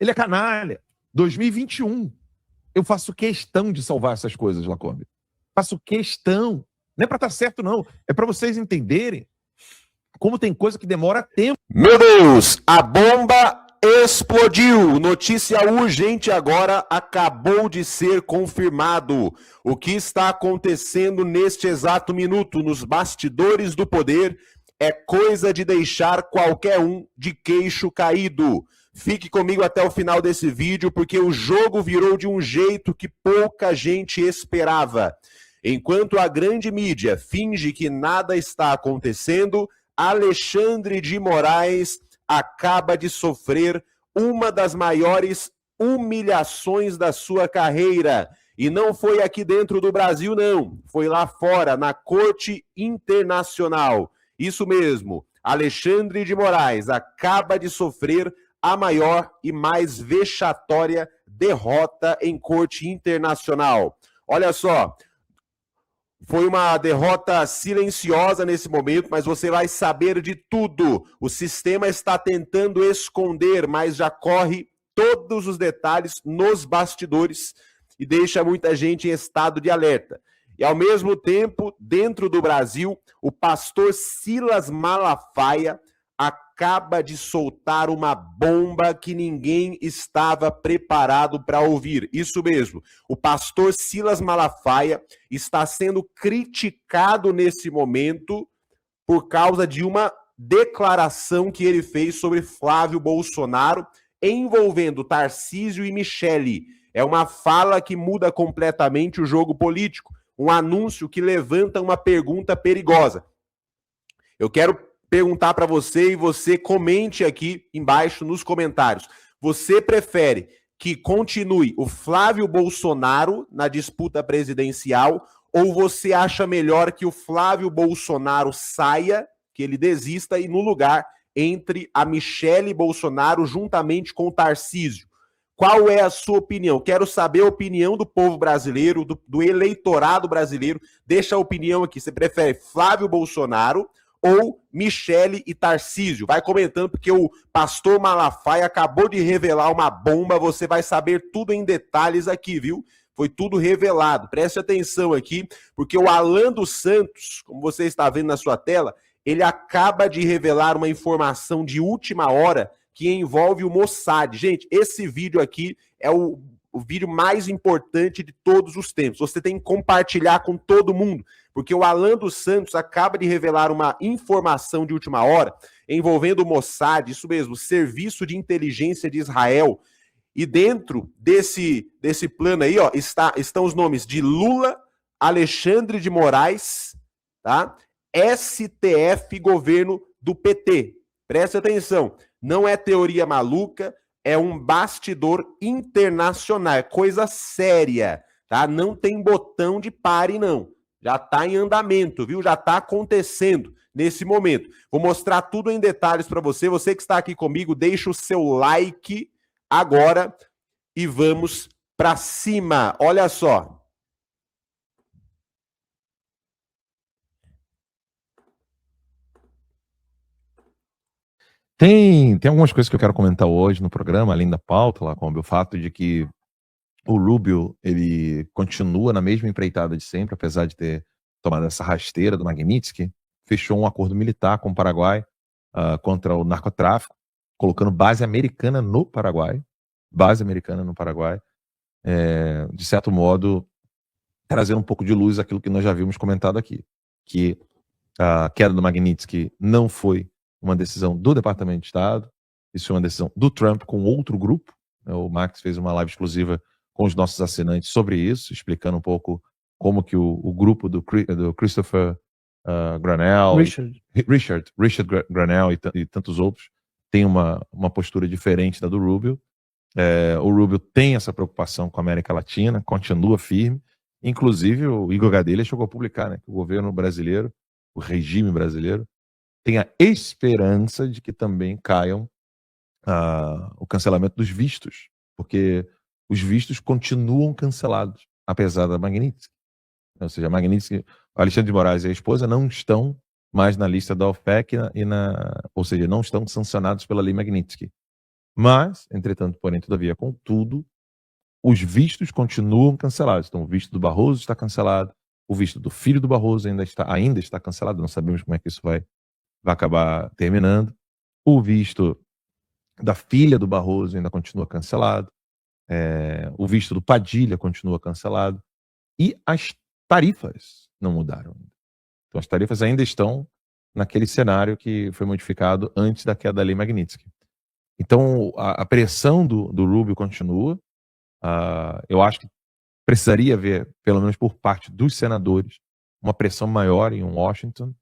Ele é canalha. 2021. Eu faço questão de salvar essas coisas, Lacombe. Faço questão. Não é para estar certo, não. É para vocês entenderem como tem coisa que demora tempo. Meu Deus, a bomba explodiu. Notícia urgente agora, acabou de ser confirmado. O que está acontecendo neste exato minuto nos bastidores do poder é coisa de deixar qualquer um de queixo caído. Fique comigo até o final desse vídeo, porque o jogo virou de um jeito que pouca gente esperava. Enquanto a grande mídia finge que nada está acontecendo, Alexandre de Moraes acaba de sofrer uma das maiores humilhações da sua carreira. E não foi aqui dentro do Brasil, não. Foi lá fora, na Corte Internacional. Isso mesmo, Alexandre de Moraes acaba de sofrer a maior e mais vexatória derrota em Corte Internacional. Olha só, foi uma derrota silenciosa nesse momento, mas você vai saber de tudo. O sistema está tentando esconder, mas já corre todos os detalhes nos bastidores e deixa muita gente em estado de alerta. E, ao mesmo tempo, dentro do Brasil, o pastor Silas Malafaia acaba de soltar uma bomba que ninguém estava preparado para ouvir. Isso mesmo, o pastor Silas Malafaia está sendo criticado nesse momento por causa de uma declaração que ele fez sobre Flávio Bolsonaro envolvendo Tarcísio e Michele. É uma fala que muda completamente o jogo político, um anúncio que levanta uma pergunta perigosa. Eu quero perguntar para você e você comente aqui embaixo nos comentários. Você prefere que continue o Flávio Bolsonaro na disputa presidencial ou você acha melhor que o Flávio Bolsonaro saia, que ele desista e no lugar entre a Michele Bolsonaro juntamente com o Tarcísio? Qual é a sua opinião? Quero saber a opinião do povo brasileiro, do eleitorado brasileiro. Deixa a opinião aqui. Você prefere Flávio Bolsonaro ou Michele e Tarcísio? Vai comentando, porque o pastor Malafaia acabou de revelar uma bomba. Você vai saber tudo em detalhes aqui, viu? Foi tudo revelado. Preste atenção aqui, porque o Alan dos Santos, como você está vendo na sua tela, ele acaba de revelar uma informação de última hora que envolve o Mossad. Gente, esse vídeo aqui é o vídeo mais importante de todos os tempos. Você tem que compartilhar com todo mundo, porque o Alan dos Santos acaba de revelar uma informação de última hora envolvendo o Mossad, isso mesmo, o Serviço de Inteligência de Israel. E dentro desse plano aí, ó, estão os nomes de Lula, Alexandre de Moraes, tá? STF, governo do PT. Presta atenção, não é teoria maluca, é um bastidor internacional, é coisa séria, tá? Não tem botão de pare, não. Já tá em andamento, viu? Já tá acontecendo nesse momento. Vou mostrar tudo em detalhes para você. Você que está aqui comigo, deixa o seu like agora e vamos para cima. Olha só. Tem algumas coisas que eu quero comentar hoje no programa, além da pauta, lá, como o fato de que o Rubio, ele continua na mesma empreitada de sempre, apesar de ter tomado essa rasteira do Magnitsky, fechou um acordo militar com o Paraguai contra o narcotráfico, colocando base americana no Paraguai, de certo modo, trazendo um pouco de luz àquilo que nós já vimos comentado aqui, que a queda do Magnitsky não foi uma decisão do Departamento de Estado, isso foi uma decisão do Trump com outro grupo. O Max fez uma live exclusiva com os nossos assinantes sobre isso, explicando um pouco como que o grupo do Christopher Granell, Richard Granell e tantos outros tem uma postura diferente da do Rubio. O Rubio tem essa preocupação com a América Latina, continua firme. Inclusive, o Igor Gadelha chegou a publicar, né, que o governo brasileiro, o regime brasileiro, tem a esperança de que também caiam o cancelamento dos vistos, porque os vistos continuam cancelados, apesar da Magnitsky. Ou seja, a Magnitsky, o Alexandre de Moraes e a esposa não estão mais na lista da OPEC, ou seja, não estão sancionados pela lei Magnitsky. Mas, entretanto, porém, todavia, contudo, os vistos continuam cancelados. Então, o visto do Barroso está cancelado, o visto do filho do Barroso ainda está cancelado, não sabemos como é que isso vai acabar terminando. O visto da filha do Barroso ainda continua cancelado, o visto do Padilha continua cancelado, e as tarifas não mudaram. Então, as tarifas ainda estão naquele cenário que foi modificado antes da queda da Lei Magnitsky. Então, a pressão do Rubio continua. Eu acho que precisaria haver, pelo menos por parte dos senadores, uma pressão maior em Washington,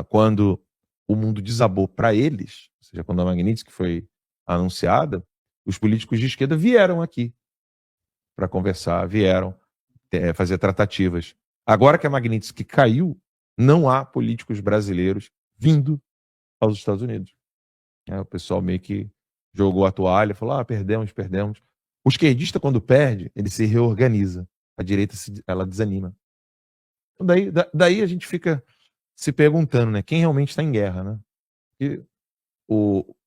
quando o mundo desabou para eles, ou seja, quando a Magnitsky foi anunciada, os políticos de esquerda vieram aqui para conversar, vieram fazer tratativas. Agora que a Magnitsky caiu, não há políticos brasileiros vindo aos Estados Unidos. O pessoal meio que jogou a toalha, falou, perdemos. O esquerdista, quando perde, ele se reorganiza. A direita, ela desanima. Então, daí a gente fica se perguntando, né? Quem realmente está em guerra, né? E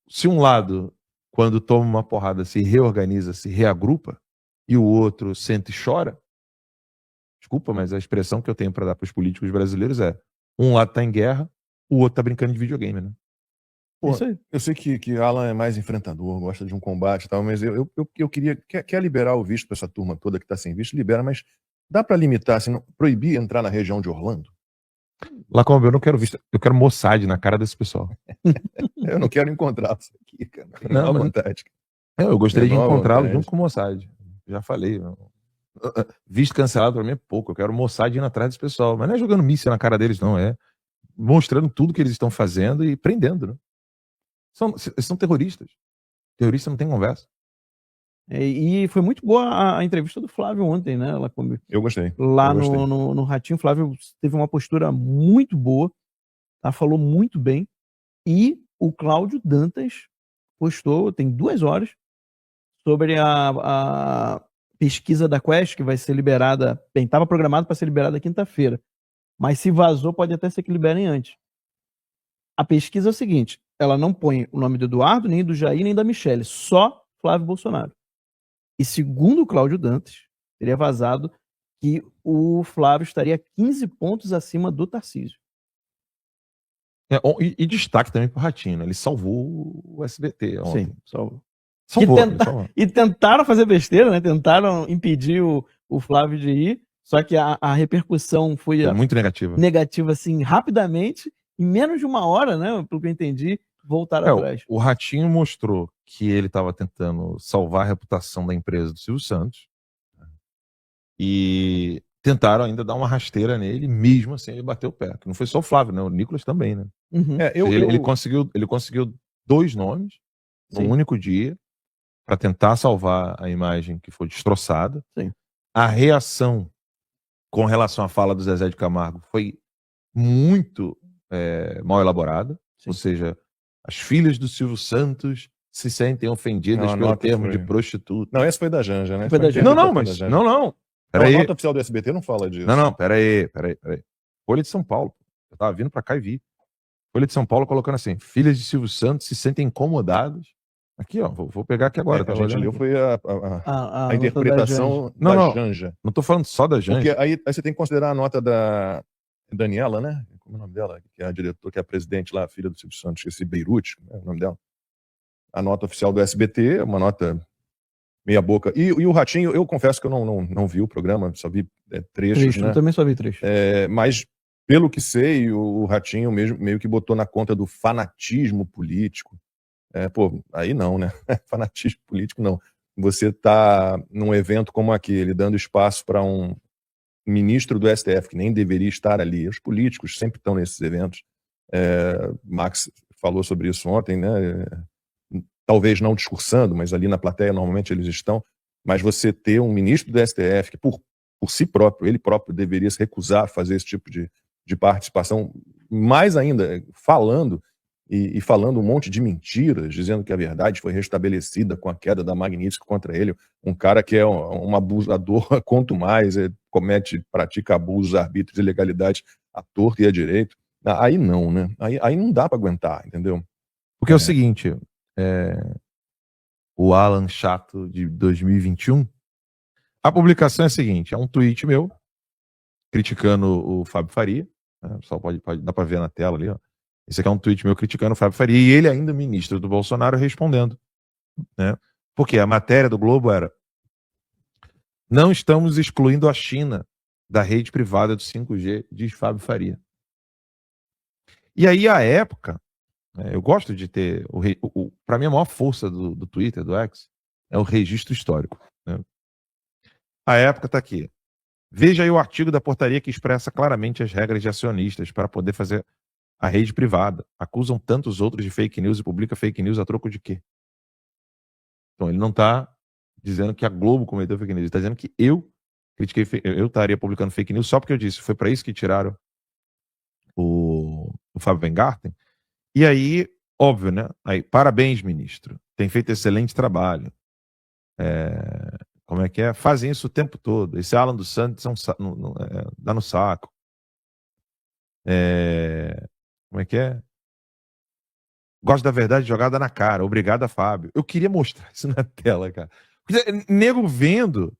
se um lado, quando toma uma porrada, se reorganiza, se reagrupa, e o outro senta e chora, desculpa, mas a expressão que eu tenho para dar para os políticos brasileiros é: um lado está em guerra, o outro está brincando de videogame, né? Pô, eu sei que Alan é mais enfrentador, gosta de um combate e tal, mas eu queria... Quer liberar o visto para essa turma toda que está sem visto? Libera, mas dá para limitar, assim, proibir entrar na região de Orlando? Lacombe, eu não quero visto, eu quero Mossad na cara desse pessoal. Eu não quero encontrá-los aqui, cara. Não, vontade. Eu gostaria de Menor encontrá-lo vontade. junto com o Mossad. Já falei. Visto cancelado para mim é pouco. Eu quero o Mossad indo atrás desse pessoal. Mas não é jogando míssil na cara deles, não. É mostrando tudo que eles estão fazendo e prendendo, né? São terroristas. Terrorista não tem conversa. E foi muito boa a entrevista do Flávio ontem, né? Eu gostei. Lá eu gostei. no Ratinho, o Flávio teve uma postura muito boa, tá? Falou muito bem. E o Cláudio Dantas postou, tem 2 horas, sobre a pesquisa da Quest, que vai ser liberada, estava programado para ser liberada quinta-feira, mas se vazou, pode até ser que liberem antes. A pesquisa é o seguinte: ela não põe o nome do Eduardo, nem do Jair, nem da Michelle, só Flávio Bolsonaro. E segundo o Cláudio Dantas, teria vazado que o Flávio estaria 15 pontos acima do Tarcísio. E destaque também pro Ratinho, né? Ele salvou o SBT ontem. Sim, salvou. Salvou. E tentaram fazer besteira, né? Tentaram impedir o Flávio de ir, só que a repercussão foi muito negativa. Negativa, assim, rapidamente. Em menos de 1 hora, né? Pelo que eu entendi, voltaram atrás. O Ratinho mostrou que ele estava tentando salvar a reputação da empresa do Silvio Santos. E tentaram ainda dar uma rasteira nele, mesmo assim ele bateu o pé. Que não foi só o Flávio, né? O Nicolas também, né? Uhum. Ele conseguiu 2 nomes num único dia para tentar salvar a imagem que foi destroçada. Sim. A reação com relação à fala do Zezé de Camargo foi muito mal elaborada. Sim. Ou seja, as filhas do Silvio Santos se sentem ofendidas pelo termo de prostituta. Não, essa foi da Janja, né? Foi da Janja. Não. A nota oficial do SBT não fala disso. Não, peraí. Folha de São Paulo. Eu tava vindo pra cá e vi. Folha de São Paulo colocando assim: filhas de Silvio Santos se sentem incomodadas. Aqui, ó, vou pegar aqui agora. A gente leu, foi a interpretação da Janja. Não tô falando só da Janja. Porque aí você tem que considerar a nota da Daniela, né? Como é o nome dela? Que é a diretora, que é a presidente lá, a filha do Silvio Santos, esse Beirute, é o nome dela. A nota oficial do SBT é uma nota meia boca. E o Ratinho, eu confesso que eu não vi o programa, só vi trechos, né? Eu também só vi trechos. Mas, pelo que sei, o Ratinho meio que botou na conta do fanatismo político. Aí não, né? Fanatismo político não. Você tá num evento como aquele, dando espaço para um ministro do STF, que nem deveria estar ali. Os políticos sempre estão nesses eventos. Max falou sobre isso ontem, né? Talvez não discursando, mas ali na plateia normalmente eles estão. Mas você ter um ministro do STF que por si próprio, ele próprio deveria se recusar a fazer esse tipo de participação, mais ainda falando um monte de mentiras, dizendo que a verdade foi restabelecida com a queda da Magnitsky contra ele, um cara que é um abusador, quanto mais pratica abusos, arbítrios e ilegalidades à torta e à direito. Aí não, né? Aí não dá para aguentar, entendeu? Porque é o seguinte, o Alan Chato de 2021. A publicação é a seguinte, é um tweet meu, criticando o Fábio Faria, né? O pessoal pode dá para ver na tela ali, ó. Esse aqui é um tweet meu criticando o Fábio Faria, e ele ainda ministro do Bolsonaro respondendo, né? Porque a matéria do Globo era: não estamos excluindo a China da rede privada do 5G, diz Fábio Faria. E aí, à época, eu gosto de ter, para mim, a maior força do Twitter, do X, é o registro histórico, né? A época está aqui. Veja aí o artigo da portaria que expressa claramente as regras de acionistas para poder fazer a rede privada. Acusam tantos outros de fake news e publica fake news a troco de quê? Então, ele não está dizendo que a Globo cometeu fake news, ele está dizendo que eu estaria publicando fake news só porque eu disse. Foi para isso que tiraram o Fábio Weingarten. E aí, óbvio, né? Aí, parabéns, ministro. Tem feito excelente trabalho. Como é que é? Fazem isso o tempo todo. Esse Alan dos Santos dá no saco. Como é que é? Gosto da verdade jogada na cara. Obrigado, Fábio. Eu queria mostrar isso na tela, cara. Nego vendo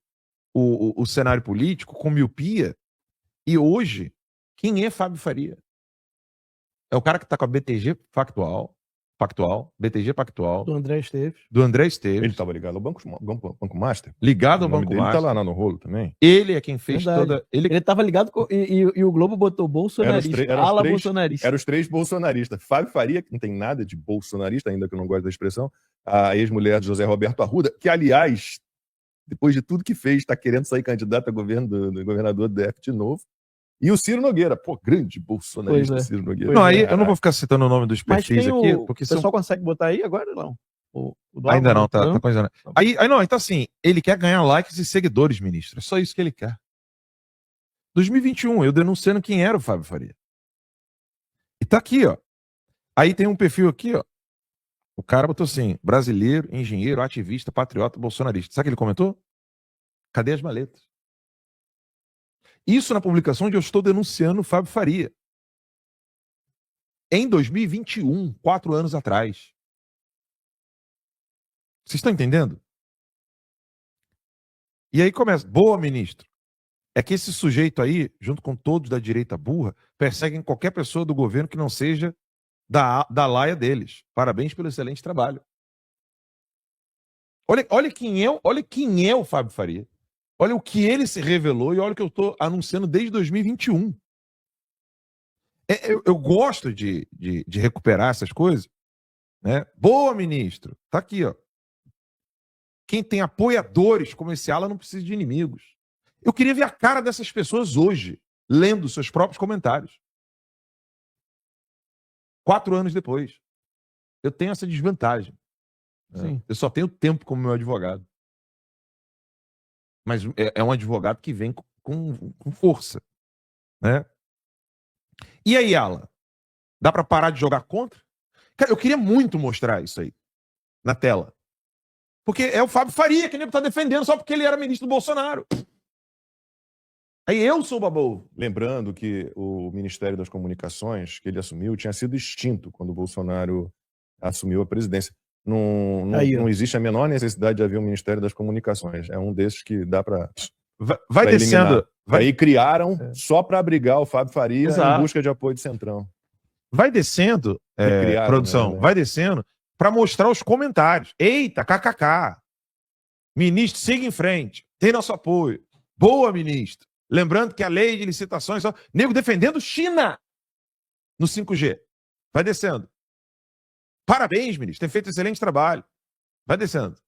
o cenário político com miopia. E hoje, quem é Fábio Faria? É o cara que está com a BTG Pactual, BTG Pactual, Do André Esteves. Ele estava ligado ao Banco Master. Ligado O ao nome Banco dele Master. tá lá no rolo também. Ele é quem fez Verdade. toda... Ele estava ligado e o Globo botou bolsonarista. Ala bolsonarista. Eram os três bolsonaristas. Fábio Faria, que não tem nada de bolsonarista, ainda que eu não gosto da expressão. A ex-mulher de José Roberto Arruda, que, aliás, depois de tudo que fez, está querendo sair candidato a governo do governador do DF de novo. E o Ciro Nogueira, grande bolsonarista, Pois é. Ciro Nogueira. Não, aí eu não vou ficar citando o nome dos Mas perfis tem aqui, o porque pessoal consegue botar aí agora, não? O do ainda Álvaro, não, tá coisa. Aí não, então assim, ele quer ganhar likes e seguidores, ministro. É só isso que ele quer. 2021, eu denunciando quem era o Fábio Faria. E tá aqui, ó. Aí tem um perfil aqui, ó. O cara botou assim: brasileiro, engenheiro, ativista, patriota, bolsonarista. Sabe o que ele comentou? Cadê as maletas? Isso na publicação onde eu estou denunciando o Fábio Faria. Em 2021, 4 anos atrás. Vocês estão entendendo? E aí começa: boa, ministro. É que esse sujeito aí, junto com todos da direita burra, perseguem qualquer pessoa do governo que não seja da laia deles. Parabéns pelo excelente trabalho. Olha quem é o Fábio Faria. Olha o que ele se revelou e olha o que eu estou anunciando desde 2021. Eu gosto de recuperar essas coisas, né? Boa, ministro. Tá aqui, ó. Quem tem apoiadores como esse Alan não precisa de inimigos. Eu queria ver a cara dessas pessoas hoje, lendo seus próprios comentários. 4 anos depois. Eu tenho essa desvantagem. Né? Eu só tenho tempo como meu advogado. Mas é um advogado que vem com força. Né? E aí, Alan? Dá para parar de jogar contra? Cara, eu queria muito mostrar isso aí na tela. Porque é o Fábio Faria que ele está defendendo só porque ele era ministro do Bolsonaro. Aí eu sou o babu. Lembrando que o Ministério das Comunicações, que ele assumiu, tinha sido extinto quando o Bolsonaro assumiu a presidência. Não existe a menor necessidade de haver um Ministério das Comunicações. É um desses que dá para vai descendo. Aí criaram só para abrigar o Fábio Faria em busca de apoio de Centrão. Vai descendo, produção, né? vai descendo para mostrar os comentários. Eita, kkk. Ministro, siga em frente. Tem nosso apoio. Boa, ministro. Lembrando que a lei de licitações... Nego defendendo China no 5G. Vai descendo. Parabéns, ministro. Tem feito excelente trabalho. Vai descendo.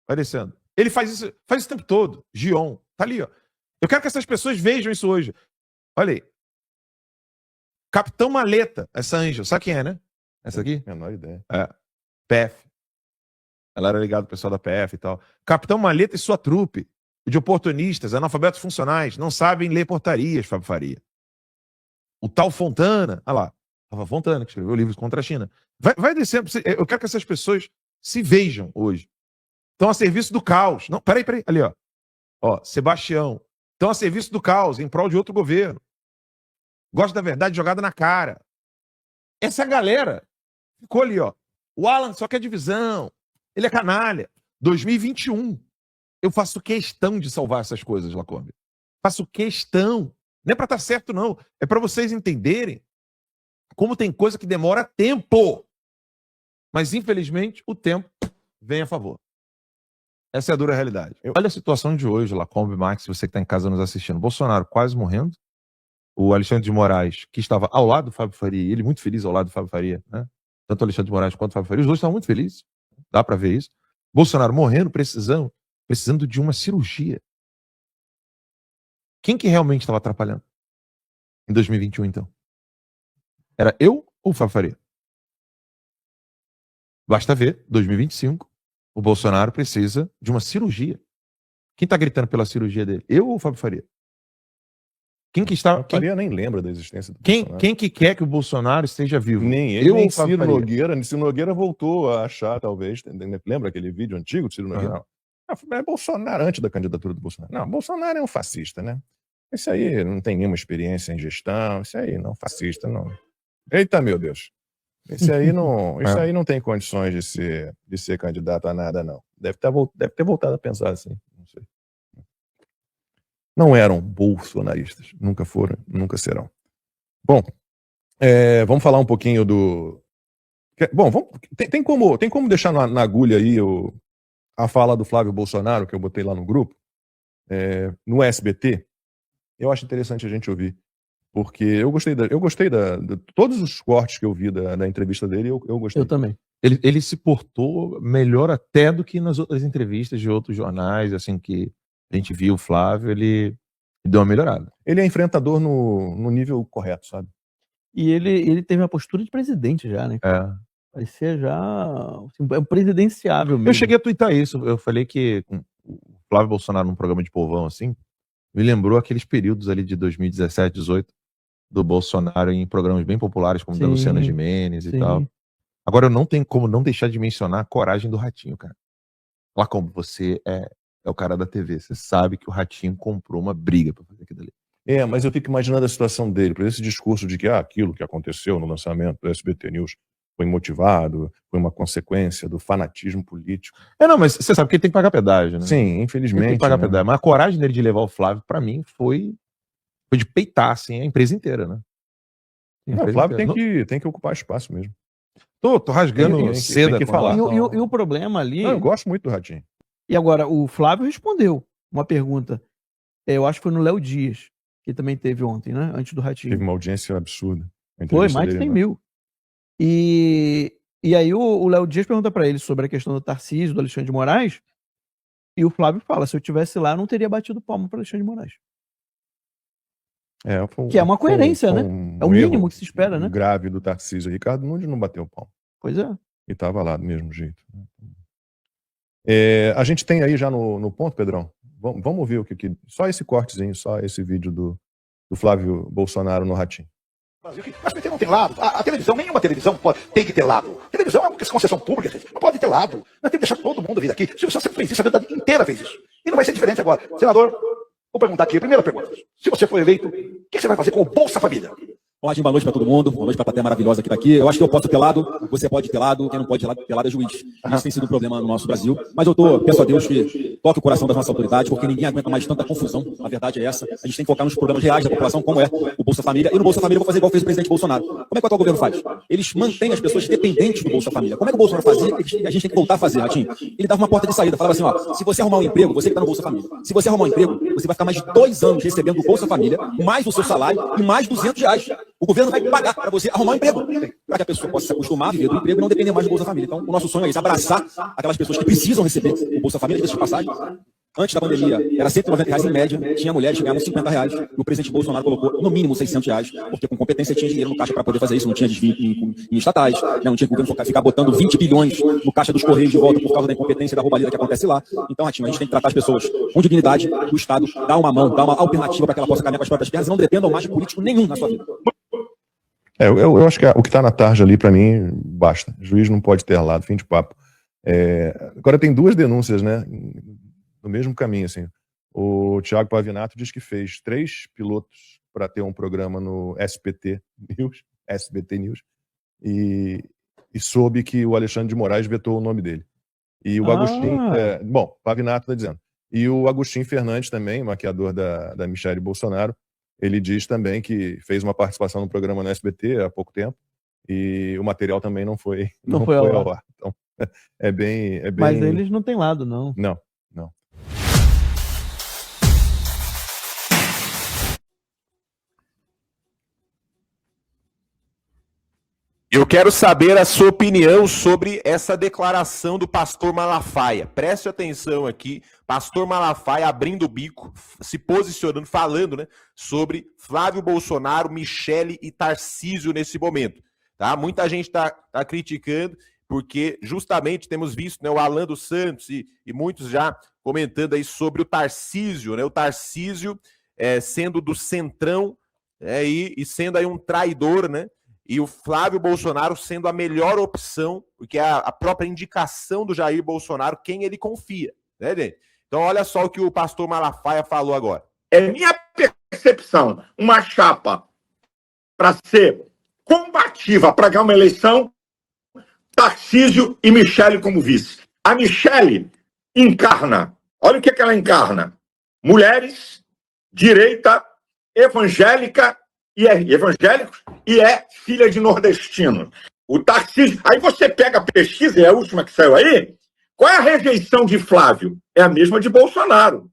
Vai descendo. Ele faz isso o tempo todo. Gion. Tá ali, ó. Eu quero que essas pessoas vejam isso hoje. Olha aí. Capitão Maleta. Essa anja. Sabe quem é, né? Essa aqui? Menor ideia. PF. Ela era ligada ao pessoal da PF e tal. Capitão Maleta e sua trupe de oportunistas, analfabetos funcionais, não sabem ler portarias, Fábio Faria. O tal Fontana, olha lá, Rafa Fontana, que escreveu livros contra a China. Vai descendo. Eu quero que essas pessoas se vejam hoje. Estão a serviço do caos. Não, peraí. Ali, ó. Sebastião. Estão a serviço do caos, em prol de outro governo. Gosta da verdade jogada na cara. Essa galera ficou ali, ó. O Alan só quer divisão. Ele é canalha. 2021. Eu faço questão de salvar essas coisas, Lacombe. Faço questão. Não é para estar certo, não. É para vocês entenderem como tem coisa que demora tempo. Mas, infelizmente, o tempo vem a favor. Essa é a dura realidade. Olha a situação de hoje, Lacombe, Max, você que está em casa nos assistindo. Bolsonaro quase morrendo. O Alexandre de Moraes, que estava ao lado do Fábio Faria, ele muito feliz ao lado do Fábio Faria, né? Tanto o Alexandre de Moraes quanto o Fábio Faria, os dois estavam muito felizes. Dá para ver isso. Bolsonaro morrendo, precisando de uma cirurgia. Quem que realmente estava atrapalhando? Em 2021, então? Era eu ou o Fábio Faria? Basta ver, 2025, o Bolsonaro precisa de uma cirurgia. Quem está gritando pela cirurgia dele? Eu ou o Fábio Faria? Quem que está... Fábio Faria nem lembra da existência do Bolsonaro. Quem que quer que o Bolsonaro esteja vivo? Nem ele, nem Ciro Nogueira. Ciro Nogueira voltou a achar, talvez... Lembra aquele vídeo antigo do Ciro Nogueira? É Bolsonaro, antes da candidatura do Bolsonaro. Não, Bolsonaro é um fascista, né? Esse aí não tem nenhuma experiência em gestão. Esse aí não, fascista, não. Eita, meu Deus. Esse aí não tem condições de ser candidato a nada, não. Deve ter voltado a pensar assim. Não sei. Não eram bolsonaristas. Nunca foram, nunca serão. Bom, vamos falar um pouquinho do... Bom, tem como deixar na agulha aí a fala do Flávio Bolsonaro, que eu botei lá no grupo, no SBT. Eu acho interessante a gente ouvir. Porque eu gostei de todos os cortes que eu vi da entrevista dele, eu gostei. Eu também. Ele se portou melhor até do que nas outras entrevistas de outros jornais, assim, que a gente viu o Flávio, ele deu uma melhorada. Ele é enfrentador no nível correto, sabe? E ele teve uma postura de presidente já, né? Parecia já assim, presidenciável mesmo. Eu cheguei a twittar isso, eu falei que o Flávio Bolsonaro num programa de povão, assim, me lembrou aqueles períodos ali de 2017, 2018, do Bolsonaro em programas bem populares, como da Luciana Gimenez e tal. Agora, eu não tenho como não deixar de mencionar a coragem do Ratinho, cara. Lá como você é o cara da TV, você sabe que o Ratinho comprou uma briga pra fazer aquilo ali. Mas eu fico imaginando a situação dele, por esse discurso de que aquilo que aconteceu no lançamento do SBT News foi motivado, foi uma consequência do fanatismo político. Não, mas você sabe que ele tem que pagar pedágio, né? Sim, infelizmente. Ele tem que pagar pedágio. Mas a coragem dele de levar o Flávio, pra mim, foi de peitar, assim, a empresa inteira, né? O Flávio tem que ocupar espaço mesmo. Tô rasgando seda. Tem que falar. E o problema ali... eu gosto muito do Ratinho. E agora, o Flávio respondeu uma pergunta. Eu acho que foi no Léo Dias, que também teve ontem, né? Antes do Ratinho. Teve uma audiência absurda. Foi, mais de 100 mil. E aí o Léo Dias pergunta pra ele sobre a questão do Tarcísio, do Alexandre de Moraes, e o Flávio fala, se eu tivesse lá, eu não teria batido palma para Alexandre de Moraes. Que é uma coerência, né? É o mínimo que se espera, né? Grave do Tarcísio. Ricardo Nunes não bateu palma. Pois é. E estava lá do mesmo jeito. A gente tem aí já no ponto, Pedrão. Vamos ouvir só esse cortezinho, só esse vídeo do Flávio Bolsonaro no Ratinho. Mas PT não tem lado. A televisão, nenhuma televisão tem que ter lado. A televisão é uma concessão pública, gente. Não pode ter lado. Nós temos que deixar todo mundo vir aqui. Se você sempre fez isso, a vida inteira fez isso. E não vai ser diferente agora. Senador, vou perguntar aqui, a primeira pergunta. Se você for eleito, o que você vai fazer com o Bolsa Família? Ótimo, boa noite para todo mundo, boa noite para a plateia maravilhosa que está aqui. Eu acho que eu posso ter lado, você pode ter lado, quem não pode ter lado é juiz. Isso tem sido um problema no nosso Brasil, mas eu peço a Deus que toque o coração das nossas autoridades, porque ninguém aguenta mais tanta confusão, a verdade é essa. A gente tem que focar nos problemas reais da população, como é o Bolsa Família, e no Bolsa Família eu vou fazer igual fez o presidente Bolsonaro. Como é que o atual governo faz? Eles mantêm as pessoas dependentes do Bolsa Família. Como é que o Bolsonaro fazia? A gente tem que voltar a fazer, Ratinho. Ele dava uma porta de saída, falava assim, se você arrumar um emprego, você que está no Bolsa Família, se você arrumar um emprego, você vai ficar mais de 2 anos recebendo o Bolsa Família, mais o seu salário e mais R$200. O governo vai pagar para você arrumar um emprego, para que a pessoa possa se acostumar a viver do emprego e não depender mais do Bolsa Família. Então, o nosso sonho é isso, abraçar aquelas pessoas que precisam receber o Bolsa Família, de passagem. Antes da pandemia, era R$190 em média, tinha mulheres que ganhavam R$50, e o presidente Bolsonaro colocou no mínimo R$600, porque com competência tinha dinheiro no caixa para poder fazer isso, não tinha desvio em estatais, não tinha que o governo ficar botando 20 bilhões no caixa dos Correios de volta por causa da incompetência e da roubalheira que acontece lá. Então, Ratinho, a gente tem que tratar as pessoas com dignidade, o Estado dá uma mão, dá uma alternativa para que ela possa caminhar com as próprias pernas e não dependam mais de político nenhum na sua vida. Eu acho que o que está na tarja ali, para mim, basta. O juiz não pode ter lado, fim de papo. Agora tem 2 denúncias, né? No mesmo caminho, assim. O Thiago Pavinato diz que fez 3 pilotos para ter um programa no SBT News, e soube que o Alexandre de Moraes vetou o nome dele. E o Agostinho, bom, Pavinato está dizendo. E o Agostinho Fernandes também, maquiador da Michele Bolsonaro, ele diz também que fez uma participação no programa no SBT há pouco tempo e o material também não foi ao ar. Então, é bem... Mas eles não têm lado, não. Não. Eu quero saber a sua opinião sobre essa declaração do pastor Malafaia. Preste atenção aqui, pastor Malafaia abrindo o bico, se posicionando, falando, né, sobre Flávio Bolsonaro, Michele e Tarcísio nesse momento. Tá? Muita gente está criticando, porque justamente temos visto, né, o Alan dos Santos e muitos já comentando aí sobre o Tarcísio, né, o Tarcísio sendo do centrão e sendo aí um traidor, né? E o Flávio Bolsonaro sendo a melhor opção, porque é a própria indicação do Jair Bolsonaro, quem ele confia, né, gente? Então, olha só o que o pastor Malafaia falou agora. É minha percepção, uma chapa para ser combativa, para ganhar uma eleição, Tarcísio e Michele como vice. A Michele encarna, olha o que ela encarna: mulheres, direita, evangélica, evangélicos, e é filha de nordestino. O Tarcísio... Aí você pega a pesquisa, é a última que saiu aí, qual é a rejeição de Flávio? É a mesma de Bolsonaro.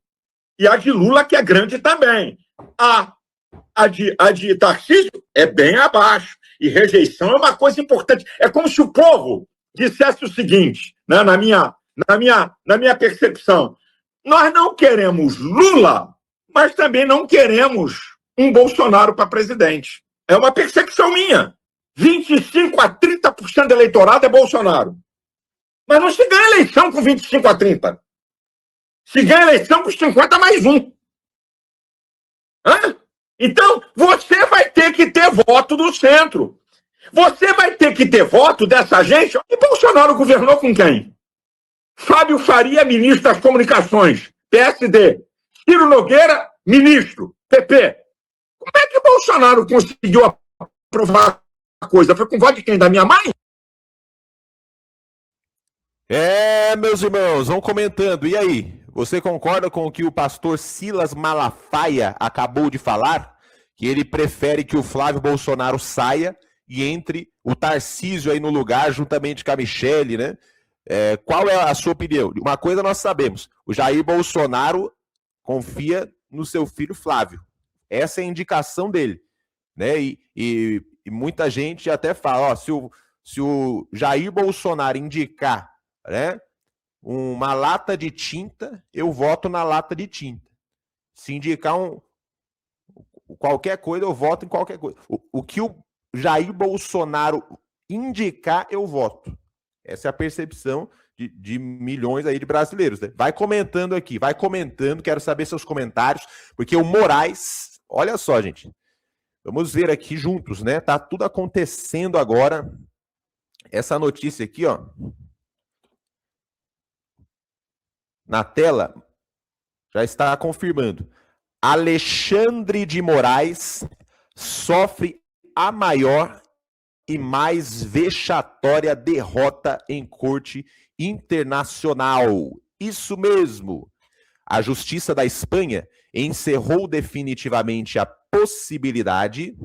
E a de Lula, que é grande também. A de Tarcísio é bem abaixo. E rejeição é uma coisa importante. É como se o povo dissesse o seguinte, né, na minha percepção: nós não queremos Lula, mas também não queremos um Bolsonaro para presidente. É uma percepção minha. 25 a 30% do eleitorado é Bolsonaro. Mas não se ganha eleição com 25 a 30. Se ganha eleição com 50 mais 1. Então, você vai ter que ter voto do centro. Você vai ter que ter voto dessa gente. E Bolsonaro governou com quem? Fábio Faria, ministro das Comunicações, PSD. Ciro Nogueira, ministro, PP. Como é que o Bolsonaro conseguiu aprovar a coisa? Foi com voto de quem? Da minha mãe? Meus irmãos, vão comentando. E aí, você concorda com o que o pastor Silas Malafaia acabou de falar? Que ele prefere que o Flávio Bolsonaro saia e entre o Tarcísio aí no lugar, juntamente com a Michele, né? Qual é a sua opinião? Uma coisa nós sabemos: o Jair Bolsonaro confia no seu filho Flávio. Essa é a indicação dele, né? E muita gente até fala, se o Jair Bolsonaro indicar, né, uma lata de tinta, eu voto na lata de tinta. Se indicar qualquer coisa, eu voto em qualquer coisa. O que o Jair Bolsonaro indicar, eu voto. Essa é a percepção de milhões aí de brasileiros, né? Vai comentando aqui, quero saber seus comentários, porque o Moraes... Olha só, gente, vamos ver aqui juntos, né? Tá tudo acontecendo agora. Essa notícia aqui, ó, na tela, já está confirmando. Alexandre de Moraes sofre a maior e mais vexatória derrota em corte internacional. Isso mesmo. A Justiça da Espanha encerrou definitivamente a possibilidade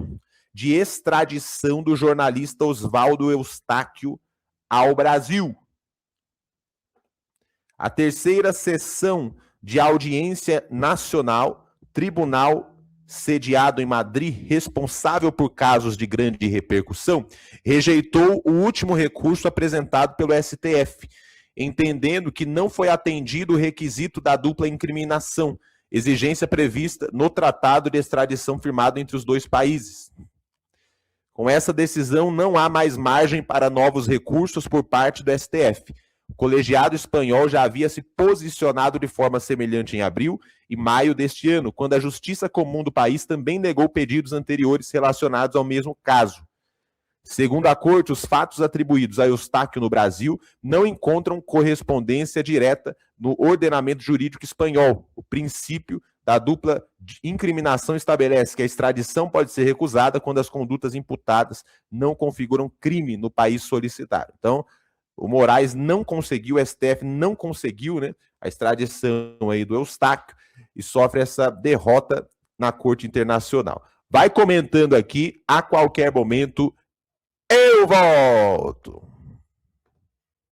de extradição do jornalista Oswaldo Eustáquio ao Brasil. A terceira sessão de audiência nacional, tribunal sediado em Madrid, responsável por casos de grande repercussão, rejeitou o último recurso apresentado pelo STF, entendendo que não foi atendido o requisito da dupla incriminação, exigência prevista no Tratado de Extradição firmado entre os dois países. Com essa decisão, não há mais margem para novos recursos por parte do STF. O colegiado espanhol já havia se posicionado de forma semelhante em abril e maio deste ano, quando a Justiça Comum do país também negou pedidos anteriores relacionados ao mesmo caso. Segundo a Corte, os fatos atribuídos a Eustáquio no Brasil não encontram correspondência direta no ordenamento jurídico espanhol. O princípio da dupla incriminação estabelece que a extradição pode ser recusada quando as condutas imputadas não configuram crime no país solicitado. Então, O Moraes não conseguiu, o STF não conseguiu, né, a extradição aí do Eustáquio e sofre essa derrota na Corte Internacional. Vai comentando aqui, a qualquer momento eu volto.